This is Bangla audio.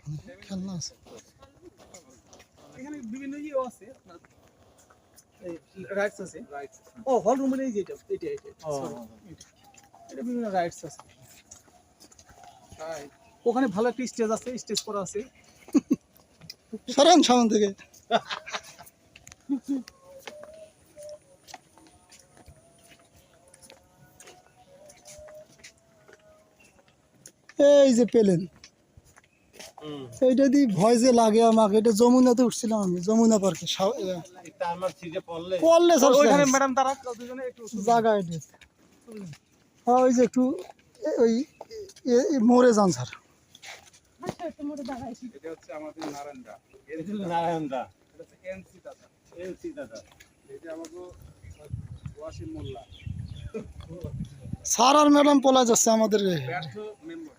ওখানে খেলনা আছে। এখানে বিভিন্ন ইয়ে আছে আপনার রাইডস আছে। ও হল রুম মানে এই যে এটা এটা বিভিন্ন রাইডস আছে। ওখানে ভালো একটা স্টেজ আছে, স্টেজ করা আছে। সরেন সামন থেকে। এই যে পেলেন এইটা দিয়ে ভয় যে লাগে আমাকে, এটা যমুনাতে উঠছিলাম আমি, যমুনা পার্কে পড়লে ওইখানে ম্যাডাম তারা দুজনে একটু জায়গা এটা। হ্যাঁ ওই যে একটু ওই মোড়ে যান স্যার। এটা হচ্ছে আমাদের নারায়ণদা। নারায়ণদা এটা হচ্ছে এনসি দাদা। এটা আমাদের ওয়াসিম মোল্লা, স্যার আর ম্যাডাম পলা যাচ্ছে আমাদের। ব্যর্থ মেম্বার।